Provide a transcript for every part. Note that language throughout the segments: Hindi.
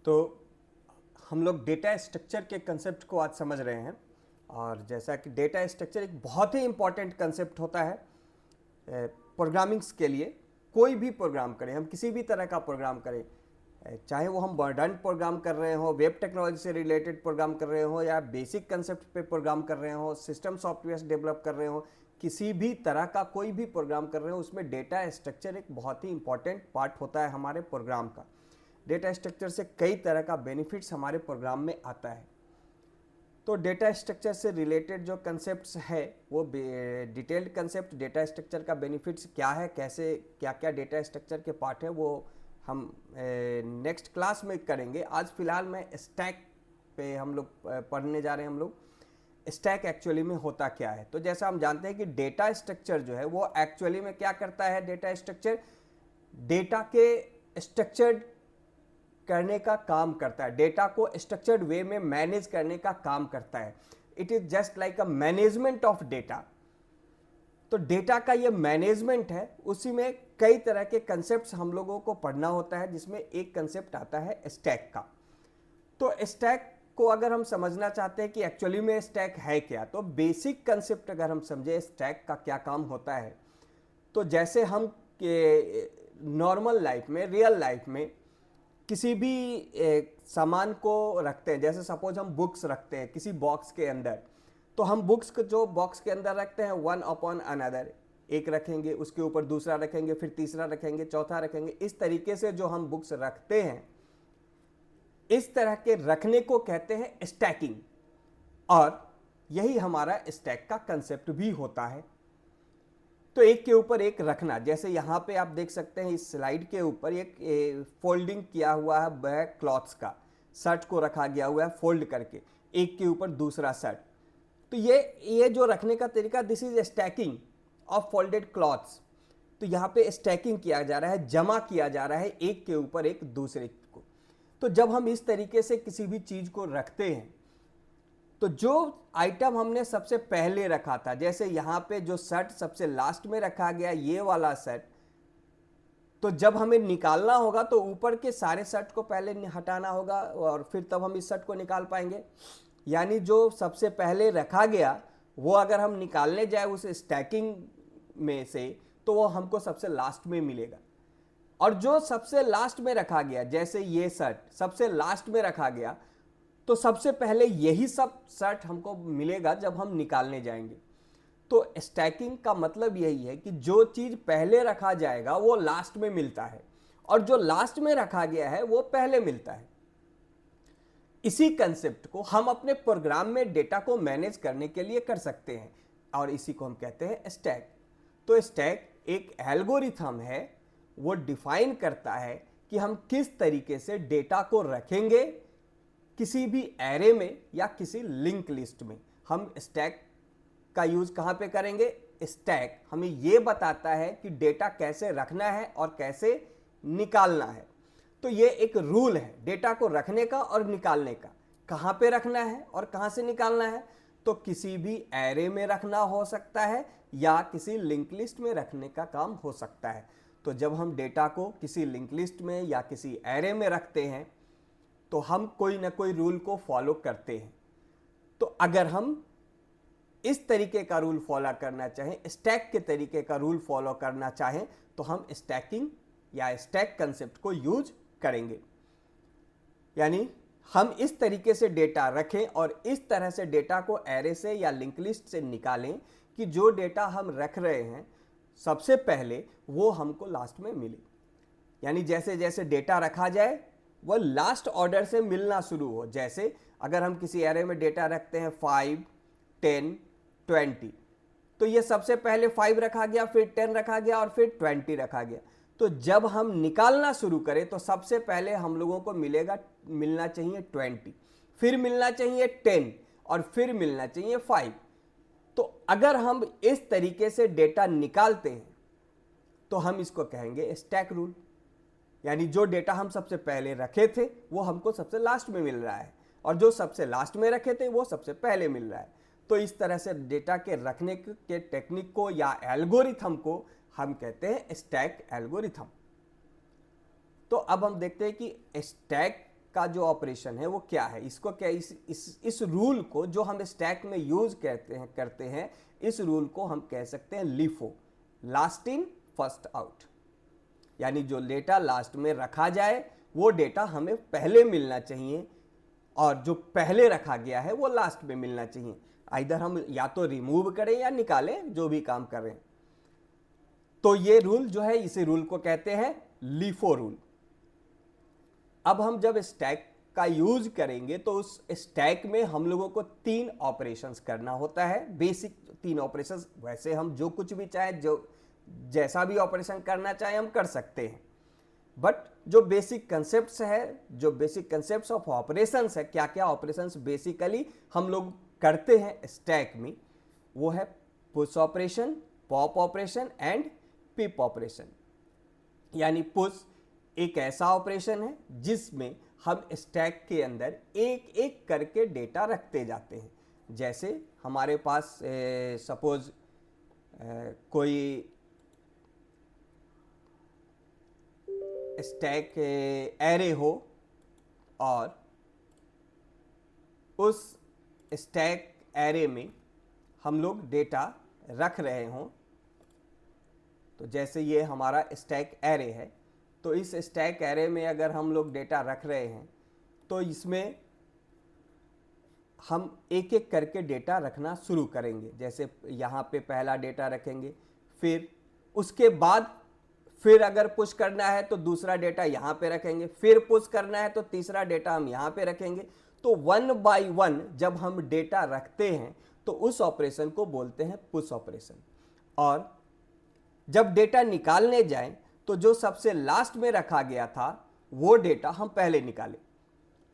तो हम लोग डेटा स्ट्रक्चर के कंसेप्ट को आज समझ रहे हैं। और जैसा कि डेटा स्ट्रक्चर एक बहुत ही इम्पॉर्टेंट कंसेप्ट होता है प्रोग्रामिंग्स के लिए। कोई भी प्रोग्राम करें, हम किसी भी तरह का प्रोग्राम करें, चाहे वो हम मॉडर्न प्रोग्राम कर रहे हो, वेब टेक्नोलॉजी से रिलेटेड प्रोग्राम कर रहे हो, या बेसिक कंसेप्ट पे प्रोग्राम कर रहे हो, सिस्टम सॉफ्टवेयर डेवलप कर रहे हो, किसी भी तरह का कोई भी प्रोग्राम कर रहे हो, उसमें डेटा स्ट्रक्चर एक बहुत ही इंपॉर्टेंट पार्ट होता है हमारे प्रोग्राम का। डेटा स्ट्रक्चर से कई तरह का बेनिफिट्स हमारे प्रोग्राम में आता है। तो डेटा स्ट्रक्चर से रिलेटेड जो कंसेप्ट्स है वो डिटेल्ड कंसेप्ट, डेटा स्ट्रक्चर का बेनिफिट्स क्या है, कैसे क्या क्या डेटा स्ट्रक्चर के पार्ट है, वो हम नेक्स्ट क्लास में करेंगे। आज फिलहाल मैं स्टैक पे हम लोग पढ़ने जा रहे हैं। हम लोग स्टैक एक्चुअली में होता क्या है। तो जैसा हम जानते हैं कि डेटा स्ट्रक्चर जो है वो एक्चुअली में क्या करता है। डेटा स्ट्रक्चर डेटा के स्ट्रक्चर्ड करने का काम करता है, डेटा को स्ट्रक्चर्ड वे में मैनेज करने का काम करता है। It is just like a management of data. तो डेटा का ये मैनेजमेंट है, उसी में कई तरह के कंसेप्ट्स हम लोगों को पढ़ना होता है, जिसमें एक कंसेप्ट आता है स्टैक का। तो स्टैक को अगर हम समझना चाहते हैं कि एक्चुअली में स्टैक है क्या, तो बेसिक कंसेप्ट अगर हम समझे स्टैक का क्या काम होता है, तो जैसे हम नॉर्मल लाइफ में, रियल लाइफ में किसी भी सामान को रखते हैं, जैसे सपोज हम बुक्स रखते हैं किसी बॉक्स के अंदर, तो हम बुक्स को जो बॉक्स के अंदर रखते हैं वन अपॉन अनदर, एक रखेंगे, उसके ऊपर दूसरा रखेंगे, फिर तीसरा रखेंगे, चौथा रखेंगे। इस तरीके से जो हम बुक्स रखते हैं, इस तरह के रखने को कहते हैं स्टैकिंग। और यही हमारा स्टैक का कंसेप्ट भी होता है। तो एक के ऊपर एक रखना, जैसे यहाँ पे आप देख सकते हैं इस स्लाइड के ऊपर एक फोल्डिंग किया हुआ है बैक क्लॉथ्स का, शर्ट को रखा गया हुआ है फोल्ड करके, एक के ऊपर दूसरा शर्ट। तो ये जो रखने का तरीका, this is stacking of folded clothes. तो यहाँ पे स्टैकिंग किया जा रहा है, जमा किया जा रहा है एक के ऊपर एक दूसरे को। तो जब हम इस तरीके से किसी भी चीज को रखते हैं, तो जो आइटम हमने सबसे पहले रखा था, जैसे यहाँ पे जो शर्ट सबसे लास्ट में रखा गया, ये वाला शर्ट, तो जब हमें निकालना होगा तो ऊपर के सारे शर्ट को पहले हटाना होगा और फिर तब हम इस शर्ट को निकाल पाएंगे। यानी जो सबसे पहले रखा गया वो अगर हम निकालने जाए उस स्टैकिंग में से, तो वो हमको सबसे लास्ट में मिलेगा। और जो सबसे लास्ट में रखा गया, जैसे ये शर्ट सबसे लास्ट में रखा गया, तो सबसे पहले यही सब शर्ट हमको मिलेगा जब हम निकालने जाएंगे। तो स्टैकिंग का मतलब यही है कि जो चीज पहले रखा जाएगा वो लास्ट में मिलता है, और जो लास्ट में रखा गया है वो पहले मिलता है। इसी कंसेप्ट को हम अपने प्रोग्राम में डेटा को मैनेज करने के लिए कर सकते हैं, और इसी को हम कहते हैं स्टैक। तो स्टैक एक एल्गोरिथम है, वो डिफाइन करता है कि हम किस तरीके से डेटा को रखेंगे किसी भी एरे में या किसी लिंक लिस्ट में। हम स्टैक का यूज कहां पे करेंगे। स्टैक हमें यह बताता है कि डेटा कैसे रखना है और कैसे निकालना है। तो ये एक रूल है डेटा को रखने का और निकालने का, कहां पे रखना है और कहां से निकालना है। तो किसी भी एरे में रखना हो सकता है या किसी लिंक लिस्ट में रखने का काम हो सकता है। तो जब हम डेटा को किसी लिंक लिस्ट में या किसी एरे में रखते हैं, तो हम कोई ना कोई रूल को फॉलो करते हैं। तो अगर हम इस तरीके का रूल फॉलो करना चाहें, स्टैक के तरीके का रूल फॉलो करना चाहें, तो हम स्टैकिंग या स्टैक कंसेप्ट को यूज करेंगे। यानी हम इस तरीके से डेटा रखें और इस तरह से डेटा को एरे से या लिंक लिस्ट से निकालें कि जो डेटा हम रख रहे हैं सबसे पहले वो हमको लास्ट में मिले। यानी जैसे जैसे डेटा रखा जाए वो लास्ट ऑर्डर से मिलना शुरू हो। जैसे अगर हम किसी एरे में डेटा रखते हैं 5, 10, 20, तो ये सबसे पहले 5 रखा गया, फिर 10 रखा गया और फिर 20 रखा गया। तो जब हम निकालना शुरू करें तो सबसे पहले हम लोगों को मिलना चाहिए 20, फिर मिलना चाहिए 10 और फिर मिलना चाहिए 5। तो अगर हम इस तरीके से डेटा निकालते हैं तो हम इसको कहेंगे स्टैक रूल। यानी जो डेटा हम सबसे पहले रखे थे वो हमको सबसे लास्ट में मिल रहा है, और जो सबसे लास्ट में रखे थे वो सबसे पहले मिल रहा है। तो इस तरह से डेटा के रखने के टेक्निक को या एल्गोरिथम को हम कहते हैं स्टैक एल्गोरिथम। तो अब हम देखते हैं कि स्टैक का जो ऑपरेशन है वो क्या है, इसको क्या इस रूल को जो हम स्टैक में यूज करते हैं इस रूल को हम कह सकते हैं LIFO, last in first out. यानी जो डेटा लास्ट में रखा जाए वो डेटा हमें पहले मिलना चाहिए और जो पहले रखा गया है वो लास्ट में मिलना चाहिए। इधर हम या तो रिमूव करें या निकालें, जो भी काम करें। तो ये रूल जो है इसी रूल को कहते हैं लीफो रूल। अब हम जब स्टैक का यूज करेंगे तो उस स्टैक में हम लोगों को 3 ऑपरेशंस करना होता है, बेसिक 3 ऑपरेशंस। वैसे हम जो कुछ भी चाहे, जो जैसा भी ऑपरेशन करना चाहे हम कर सकते हैं, बट जो बेसिक कंसेप्ट्स है, जो बेसिक कंसेप्ट्स ऑफ ऑपरेशंस है, क्या क्या ऑपरेशंस बेसिकली हम लोग करते हैं स्टैक में, वो है push operation, pop operation and pip operation. यानी पुश एक ऐसा ऑपरेशन है जिसमें हम स्टैक के अंदर एक एक करके डेटा रखते जाते हैं। जैसे हमारे पास सपोज कोई स्टैक एरे हो और उस स्टैक एरे में हम लोग डेटा रख रहे हों। तो जैसे ये हमारा स्टैक एरे है, तो इस स्टैक एरे में अगर हम लोग डेटा रख रहे हैं तो इसमें हम एक एक करके डेटा रखना शुरू करेंगे। जैसे यहाँ पे पहला डेटा रखेंगे, फिर उसके बाद फिर अगर पुश करना है तो दूसरा डेटा यहाँ पे रखेंगे, फिर पुश करना है तो तीसरा डेटा हम यहाँ पे रखेंगे। तो 1 बाय 1 जब हम डेटा रखते हैं तो उस ऑपरेशन को बोलते हैं पुश ऑपरेशन। और जब डेटा निकालने जाएं तो जो सबसे लास्ट में रखा गया था वो डेटा हम पहले निकालें,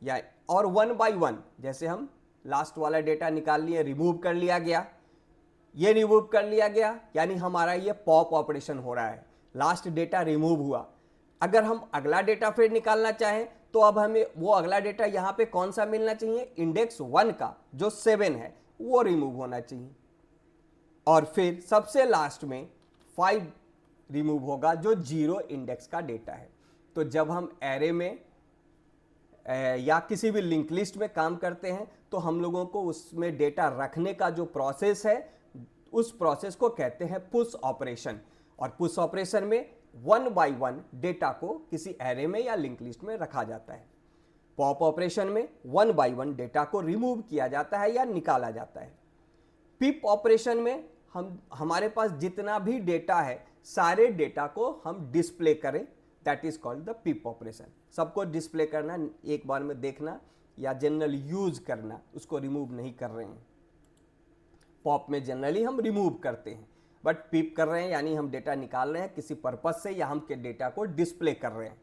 या और 1 बाय 1 जैसे हम लास्ट वाला डेटा निकाल लिए, रिमूव कर लिया गया, ये रिमूव कर लिया गया, यानी हमारा ये पॉप ऑपरेशन हो रहा है, लास्ट डेटा रिमूव हुआ। अगर हम अगला डेटा फिर निकालना चाहें तो अब हमें वो अगला डेटा यहाँ पे कौन सा मिलना चाहिए, इंडेक्स 1 का जो 7 है वो रिमूव होना चाहिए। और फिर सबसे लास्ट में 5 रिमूव होगा जो 0 इंडेक्स का डेटा है। तो जब हम एरे में या किसी भी लिंक लिस्ट में काम करते हैं तो हम लोगों को उसमें डेटा रखने का जो प्रोसेस है उस प्रोसेस को कहते हैं पुश ऑपरेशन। और पुश ऑपरेशन में 1 बाय 1 डेटा को किसी एरे में या लिंक लिस्ट में रखा जाता है। पॉप ऑपरेशन में 1 बाय 1 डेटा को रिमूव किया जाता है या निकाला जाता है। पिप ऑपरेशन में हमारे पास जितना भी डेटा है सारे डेटा को हम डिस्प्ले करें, that is called the pip operation. सबको डिस्प्ले करना, एक बार में देखना या जनरल यूज करना, उसको रिमूव नहीं कर रहे हैं। पॉप में जनरली हम रिमूव करते हैं, बट पिप कर रहे हैं यानी हम डेटा निकाल रहे हैं किसी पर्पज से या हम के डेटा को डिस्प्ले कर रहे हैं।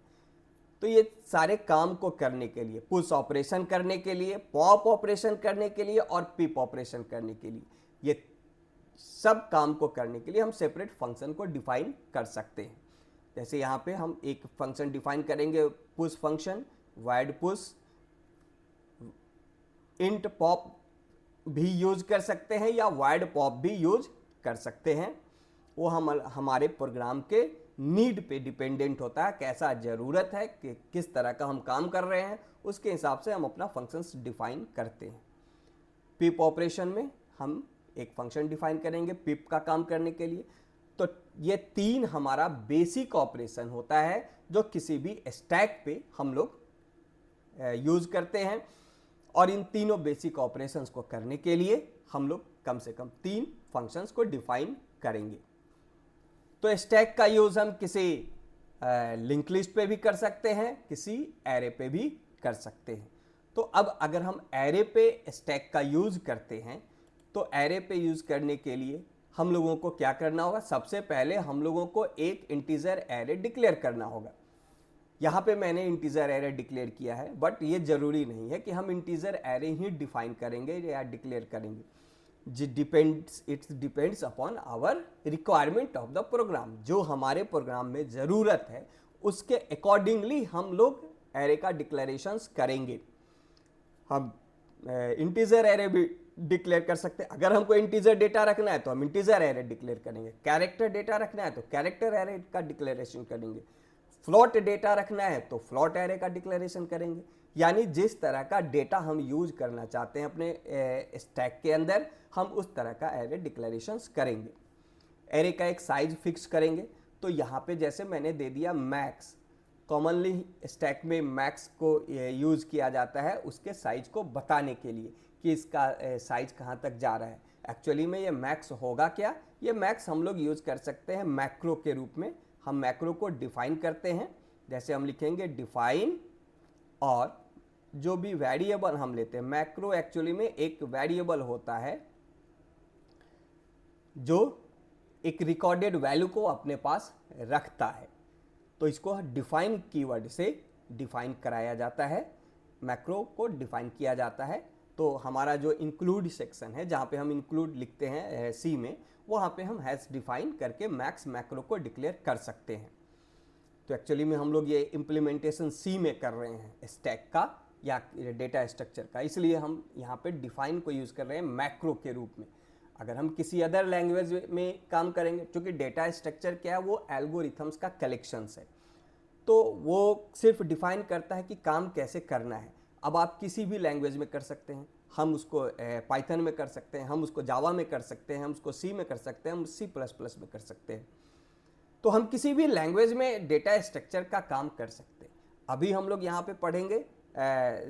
तो ये सारे काम को करने के लिए, पुश ऑपरेशन करने के लिए, पॉप ऑपरेशन करने के लिए और पिप ऑपरेशन करने के लिए, ये सब काम को करने के लिए हम सेपरेट फंक्शन को डिफाइन कर सकते हैं। जैसे यहाँ पे हम एक फंक्शन डिफाइन करेंगे, push function, wide push, int pop भी यूज कर सकते हैं या वाइड पॉप भी यूज कर सकते हैं। वो हमारे प्रोग्राम के नीड पे डिपेंडेंट होता है, कैसा ज़रूरत है कि किस तरह का हम काम कर रहे हैं, उसके हिसाब से हम अपना फंक्शंस डिफाइन करते हैं। पिप ऑपरेशन में हम एक फंक्शन डिफाइन करेंगे पिप का काम करने के लिए। तो ये 3 हमारा बेसिक ऑपरेशन होता है जो किसी भी स्टैक पे हम लोग यूज करते हैं। और इन तीनों बेसिक ऑपरेशंस को करने के लिए हम लोग कम से कम 3 फंक्शंस को डिफाइन करेंगे। तो स्टैक का यूज हम किसी लिंक लिस्ट पे भी कर सकते हैं, किसी एरे पे भी कर सकते हैं। तो अब अगर हम एरे पे स्टैक का यूज करते हैं तो एरे पे यूज करने के लिए हम लोगों को क्या करना होगा, सबसे पहले हम लोगों को एक इंटीजर एरे डिक्लेयर करना होगा। यहाँ पे मैंने इंटीजर एरे डिक्लेयर किया है, बट ये जरूरी नहीं है कि हम इंटीजर एरे ही डिफाइन करेंगे या डिक्लेयर करेंगे। It's depends upon our requirement of the program. जो हमारे प्रोग्राम में ज़रूरत है उसके अकॉर्डिंगली हम लोग एरे का डिक्लेरेशंस करेंगे। हम इंटीजर एरे भी डिक्लेयर कर सकते हैं। अगर हमको इंटीजर डेटा रखना है तो हम इंटीजर एरे डिक्लेयर करेंगे, कैरेक्टर डेटा रखना है तो कैरेक्टर एरे का डिक्लेरेशन करेंगे, फ्लोट डेटा रखना है तो फ्लोट एरे का डिक्लेरेशन करेंगे। यानी जिस तरह का डेटा हम यूज करना चाहते हैं अपने स्टैक के अंदर, हम उस तरह का एरे डिक्लेरेशंस करेंगे। एरे का एक साइज फिक्स करेंगे। तो यहाँ पे जैसे मैंने दे दिया मैक्स, कॉमनली स्टैक में मैक्स को यूज़ किया जाता है उसके साइज को बताने के लिए कि इसका साइज कहाँ तक जा रहा है। एक्चुअली में ये मैक्स होगा क्या, ये मैक्स हम लोग यूज़ कर सकते हैं मैक्रो के रूप में। हम मैक्रो को डिफाइन करते हैं, जैसे हम लिखेंगे डिफाइन, और जो भी वेरिएबल हम लेते हैं, मैक्रो एक्चुअली में एक वेरिएबल होता है जो एक रिकॉर्डेड वैल्यू को अपने पास रखता है। तो इसको डिफाइन कीवर्ड से डिफाइन कराया जाता है, मैक्रो को डिफाइन किया जाता है। तो हमारा जो इंक्लूड सेक्शन है जहाँ पे हम इंक्लूड लिखते हैं सी में, वहाँ पे हम हैज़ डिफाइन करके मैक्स मैक्रो को डिक्लेयर कर सकते हैं। तो एक्चुअली में हम लोग ये इम्प्लीमेंटेशन सी में कर रहे हैं स्टैक का या डेटा स्ट्रक्चर का, इसलिए हम यहाँ पे डिफाइन को यूज़ कर रहे हैं मैक्रो के रूप में। अगर हम किसी अदर लैंग्वेज में काम करेंगे, क्योंकि डेटा स्ट्रक्चर क्या है, वो एल्गोरिथम्स का कलेक्शंस है, तो वो सिर्फ डिफाइन करता है कि काम कैसे करना है। अब आप किसी भी लैंग्वेज में कर सकते हैं, हम उसको पाइथन में कर सकते हैं, हम उसको जावा में कर सकते हैं, हम उसको सी में कर सकते हैं, हम C++ में कर सकते हैं। तो हम किसी भी लैंग्वेज में डेटा स्ट्रक्चर का काम कर सकते हैं। अभी हम लोग यहाँ पे पढ़ेंगे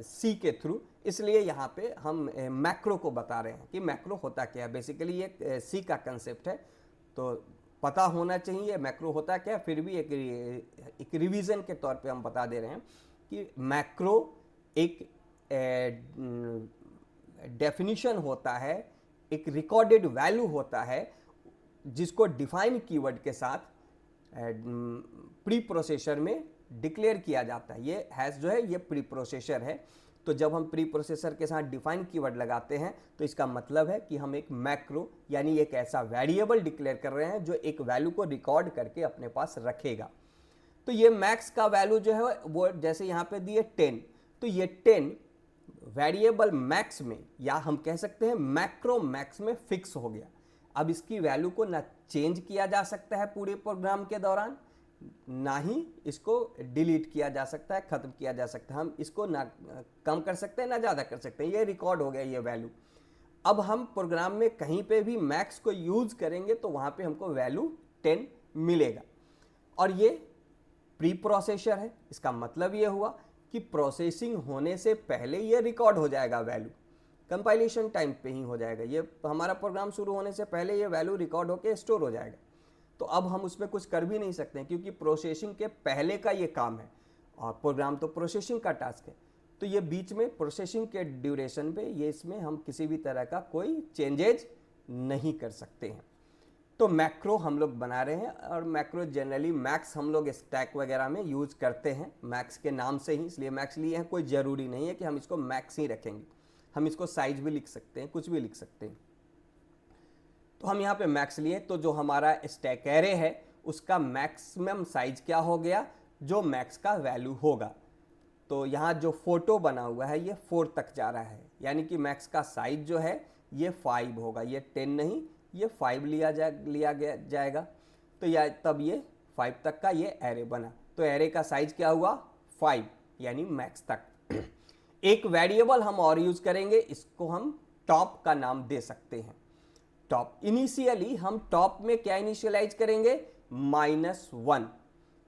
सी के थ्रू, इसलिए यहाँ पे हम मैक्रो को बता रहे हैं कि मैक्रो होता क्या है। बेसिकली ये सी का कंसेप्ट है, तो पता होना चाहिए मैक्रो होता क्या है। फिर भी एक रिवीजन के तौर पे हम बता दे रहे हैं कि मैक्रो एक डेफिनेशन होता है, एक रिकॉर्डेड वैल्यू होता है जिसको डिफाइन कीवर्ड के साथ प्री प्रोसेसर में डिक्लेयर किया जाता है। ये हैश जो है ये प्री प्रोसेसर है। तो जब हम प्री प्रोसेसर के साथ डिफाइन कीवर्ड लगाते हैं तो इसका मतलब है कि हम एक मैक्रो यानी एक ऐसा वेरिएबल डिक्लेयर कर रहे हैं जो एक वैल्यू को रिकॉर्ड करके अपने पास रखेगा। तो ये मैक्स का वैल्यू जो है वो जैसे यहाँ पे दिए 10, तो ये 10 वेरिएबल मैक्स में, या हम कह सकते हैं मैक्रो मैक्स में फिक्स हो गया। अब इसकी वैल्यू को ना चेंज किया जा सकता है पूरे प्रोग्राम के दौरान, ना ही इसको डिलीट किया जा सकता है, खत्म किया जा सकता है। हम इसको ना कम कर सकते हैं ना ज़्यादा कर सकते हैं। ये रिकॉर्ड हो गया ये वैल्यू। अब हम प्रोग्राम में कहीं पे भी मैक्स को यूज़ करेंगे तो वहाँ पे हमको वैल्यू 10 मिलेगा। और ये प्री प्रोसेसर है, इसका मतलब ये हुआ कि प्रोसेसिंग होने से पहले ये रिकॉर्ड हो जाएगा वैल्यू, कंपाइलेशन टाइम पे ही हो जाएगा। ये हमारा प्रोग्राम शुरू होने से पहले ये वैल्यू रिकॉर्ड होकर स्टोर हो जाएगा। तो अब हम उसमें कुछ कर भी नहीं सकते हैं क्योंकि प्रोसेसिंग के पहले का ये काम है और प्रोग्राम तो प्रोसेसिंग का टास्क है। तो ये बीच में प्रोसेसिंग के ड्यूरेशन पे ये इसमें हम किसी भी तरह का कोई चेंजेज नहीं कर सकते हैं। तो मैक्रो हम लोग बना रहे हैं, और मैक्रो जनरली मैक्स हम लोग स्टैक वगैरह में यूज करते हैं मैक्स के नाम से ही, इसलिए मैक्स लिए हैं। कोई ज़रूरी नहीं है कि हम इसको मैक्स ही रखेंगे, हम इसको साइज भी लिख सकते हैं, कुछ भी लिख सकते हैं। तो हम यहाँ पे मैक्स लिए, तो जो हमारा स्टैक एरे है उसका मैक्सिमम साइज क्या हो गया, जो मैक्स का वैल्यू होगा। तो यहाँ जो फोटो बना हुआ है ये 4 तक जा रहा है, यानी कि मैक्स का साइज जो है ये 5 होगा, ये 10 नहीं, ये 5 लिया जाएगा। तो या तब ये 5 तक का ये एरे बना। तो एरे का साइज क्या हुआ 5, यानी मैक्स तक। एक वेरिएबल हम और यूज करेंगे, इसको हम टॉप का नाम दे सकते हैं। टॉप इनिशियली हम टॉप में क्या इनिशियलाइज करेंगे, -1।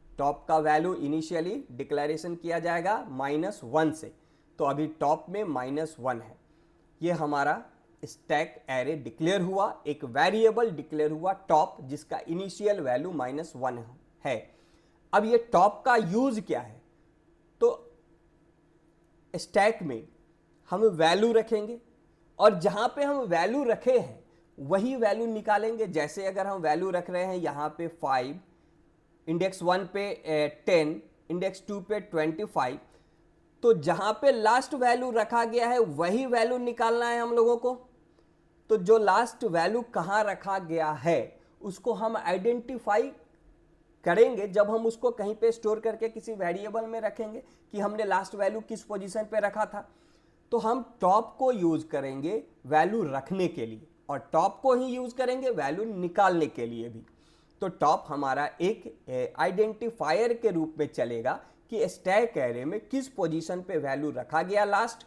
टॉप का वैल्यू इनिशियली डिक्लेरेशन किया जाएगा -1 से। तो अभी टॉप में -1 है। ये हमारा स्टैक एरे डिक्लेयर हुआ, एक वेरिएबल डिक्लेयर हुआ टॉप, जिसका इनिशियल वैल्यू -1 है। अब ये टॉप का यूज क्या है, तो स्टैक में हम वैल्यू रखेंगे और जहां पे हम वैल्यू रखे हैं वही वैल्यू निकालेंगे। जैसे अगर हम वैल्यू रख रहे हैं यहाँ पे 5, इंडेक्स 1 पे 10, इंडेक्स 2 पे 25, तो जहां पे लास्ट वैल्यू रखा गया है वही वैल्यू निकालना है हम लोगों को। तो जो लास्ट वैल्यू कहाँ रखा गया है उसको हम आइडेंटिफाई करेंगे जब हम उसको कहीं पे स्टोर करके किसी वेरिएबल में रखेंगे कि हमने लास्ट वैल्यू किस पोजीशन पे रखा था। तो हम टॉप को यूज करेंगे वैल्यू रखने के लिए और टॉप को ही यूज करेंगे वैल्यू निकालने के लिए भी। तो टॉप हमारा एक आइडेंटिफायर के रूप में चलेगा कि स्टैक एरे में किस पोजीशन पे वैल्यू रखा गया लास्ट,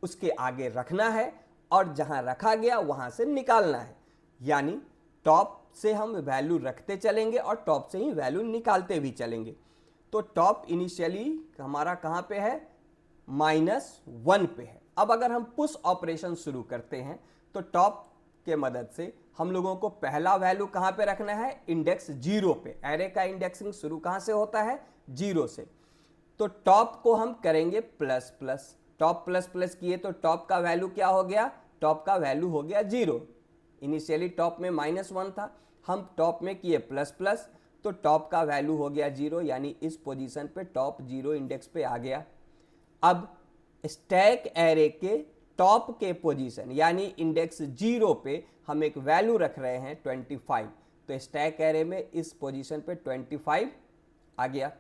उसके आगे रखना है और जहां रखा गया वहां से निकालना है। यानी टॉप से हम वैल्यू रखते चलेंगे और टॉप से ही वैल्यू निकालते भी चलेंगे। तो टॉप इनिशियली हमारा कहां पे है, -1 पे है। अब अगर हम पुश ऑपरेशन शुरू करते हैं तो टॉप के मदद से हम लोगों को पहला वैल्यू कहां पे रखना है, इंडेक्स 0 पे। एरे का इंडेक्सिंग शुरू कहां से होता है, 0 से। तो टॉप को हम करेंगे plus plus, top plus plus किए तो टॉप का वैल्यू क्या हो गया, टॉप का वैल्यू हो गया 0। इनिशियली टॉप में -1 था, हम टॉप में किए प्लस प्लस तो टॉप का वैल्यू हो गया 0, यानी इस पोजीशन पे टॉप 0 इंडेक्स पे आ गया। अब स्टैक एरे के टॉप के पोजीशन यानी इंडेक्स 0 पे हम एक वैल्यू रख रहे हैं 25, तो स्टैक एरे में इस पोजीशन पे 25 आ गया।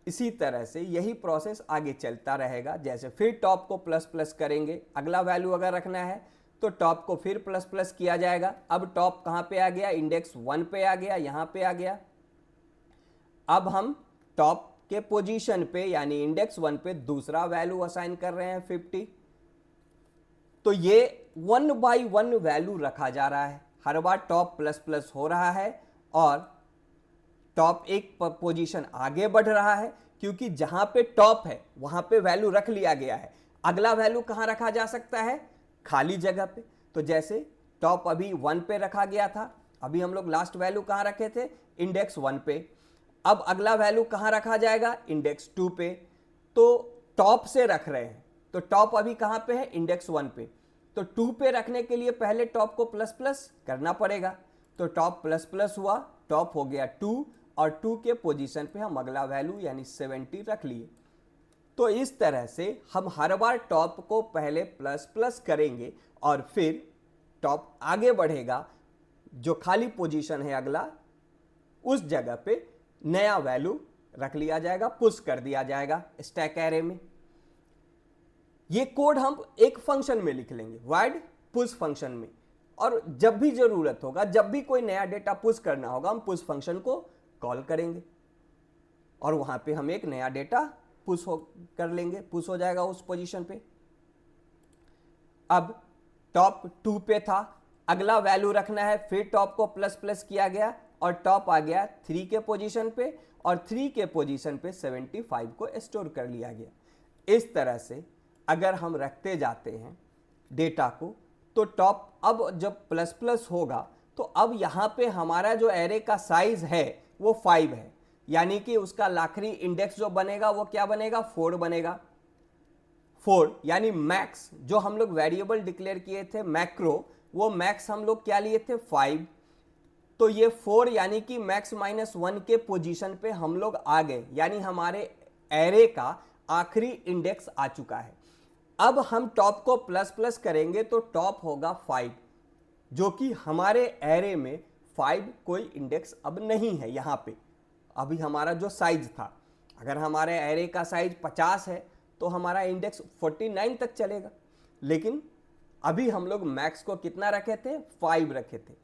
इसी तरह से यही प्रोसेस आगे चलता रहेगा। जैसे फिर टॉप को प्लस प्लस करेंगे, अगला वैल्यू अगर रखना है तो टॉप को फिर प्लस प्लस किया जाएगा। अब टॉप कहां पे आ गया, इंडेक्स 1 पे आ गया, यहां पे आ गया। अब हम टॉप के पोजीशन पे यानी इंडेक्स 1 पे दूसरा वैल्यू असाइन कर रहे हैं 50। तो ये 1 बाई 1 वैल्यू रखा जा रहा है, हर बार टॉप प्लस प्लस हो रहा है और टॉप एक पोजीशन आगे बढ़ रहा है, क्योंकि जहां पे टॉप है वहां पे वैल्यू रख लिया गया है। अगला वैल्यू कहां रखा जा सकता है, खाली जगह पे। तो जैसे टॉप अभी 1 पे रखा गया था, अभी हम लोग लास्ट वैल्यू कहां रखे थे, इंडेक्स 1 पे। अब अगला वैल्यू कहां रखा जाएगा, इंडेक्स 2 पे। तो टॉप से रख रहे हैं, तो टॉप अभी कहां पे है, इंडेक्स 1 पे। तो 2 पे रखने के लिए पहले टॉप को प्लस प्लस करना पड़ेगा। तो टॉप प्लस प्लस हुआ, टॉप हो गया 2 और 2 के पोजीशन पे हम अगला वैल्यू यानी 70 रख लिए। तो इस तरह से हम हर बार टॉप को पहले प्लस प्लस करेंगे और फिर टॉप आगे बढ़ेगा, जो खाली पोजीशन है अगला उस जगह पे नया वैल्यू रख लिया जाएगा, पुश कर दिया जाएगा स्टैक एरे में। ये कोड हम एक फंक्शन में लिख लेंगे, वॉइड पुश फंक्शन में, और जब भी जरूरत होगा, जब भी कोई नया डेटा पुश करना होगा, हम पुश फंक्शन को कॉल करेंगे और वहां पे हम एक नया डेटा पुश कर लेंगे, पुश हो जाएगा उस पोजीशन पे। अब टॉप 2 पे था, अगला वैल्यू रखना है, फिर टॉप को प्लस प्लस किया गया और टॉप आ गया 3 के पोजीशन पे और 3 के पोजीशन पे 75 को स्टोर कर लिया गया। इस तरह से अगर हम रखते जाते हैं डेटा को, तो टॉप अब जब प्लस प्लस होगा तो अब यहां पे हमारा जो एरे का साइज है वो 5 है, यानी कि उसका आखिरी इंडेक्स जो बनेगा वो क्या बनेगा, 4 बनेगा। 4 यानी मैक्स, जो हम लोग वेरिएबल डिक्लेयर किए थे मैक्रो, वो मैक्स हम लोग क्या लिए थे, 5। तो ये 4 यानी कि मैक्स -1 के पोजीशन पे हम लोग आ गए, यानी हमारे एरे का आखिरी इंडेक्स आ चुका है। अब हम टॉप को प्लस प्लस करेंगे तो टॉप होगा 5, जो कि हमारे एरे में 5 कोई इंडेक्स अब नहीं है। यहां पे अभी हमारा जो साइज था, अगर हमारे एरे का साइज 50 है तो हमारा इंडेक्स 49 तक चलेगा, लेकिन अभी हम लोग मैक्स को कितना रखे थे, 5 रखे थे।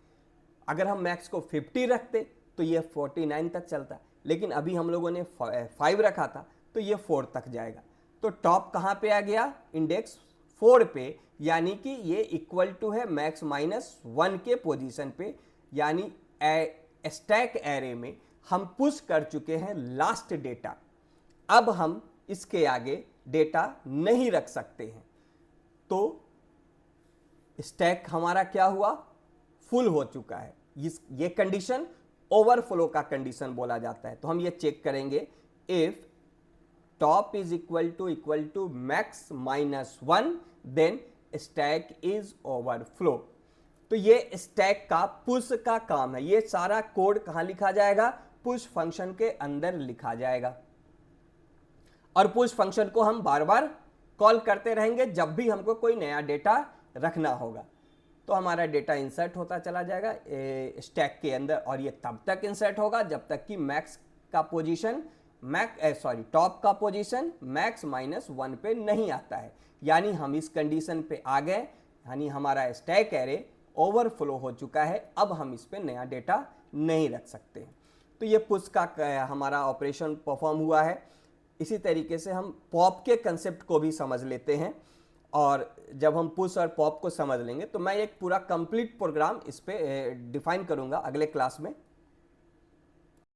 अगर हम मैक्स को 50 रखते तो ये 49 तक चलता, लेकिन अभी हम लोगों ने 5 रखा था तो ये 4 तक जाएगा। तो टॉप कहां पे आ गया, इंडेक्स 4 पे, यानी कि ये इक्वल टू है मैक्स -1 के पोजीशन पे, यानी स्टैक एरे में हम पुश कर चुके हैं लास्ट डेटा। अब हम इसके आगे डेटा नहीं रख सकते हैं, तो स्टैक हमारा क्या हुआ, फुल हो चुका है। ये कंडीशन ओवरफ्लो का कंडीशन बोला जाता है। तो हम ये चेक करेंगे, if top is equal to max -1 then stack is overflow. तो ये स्टैक का पुश का काम है। ये सारा कोड कहां लिखा जाएगा, पुश फंक्शन के अंदर लिखा जाएगा, और पुश फंक्शन को हम बार बार कॉल करते रहेंगे जब भी हमको कोई नया डेटा रखना होगा। तो हमारा डेटा इंसर्ट होता चला जाएगा स्टैक के अंदर, और ये तब तक इंसर्ट होगा जब तक कि मैक्स का पोजीशन टॉप का पोजीशन मैक्स -1 पे नहीं आता है। यानी हम इस कंडीशन पे आ गए, यानी हमारा स्टैक एरे ओवरफ्लो हो चुका है। अब हम इस पे नया डेटा नहीं रख सकते। तो ये पुश का हमारा ऑपरेशन परफॉर्म हुआ है। इसी तरीके से हम पॉप के कंसेप्ट को भी समझ लेते हैं, और जब हम पुश और पॉप को समझ लेंगे तो मैं एक पूरा कंप्लीट प्रोग्राम इस पे डिफाइन करूंगा अगले क्लास में।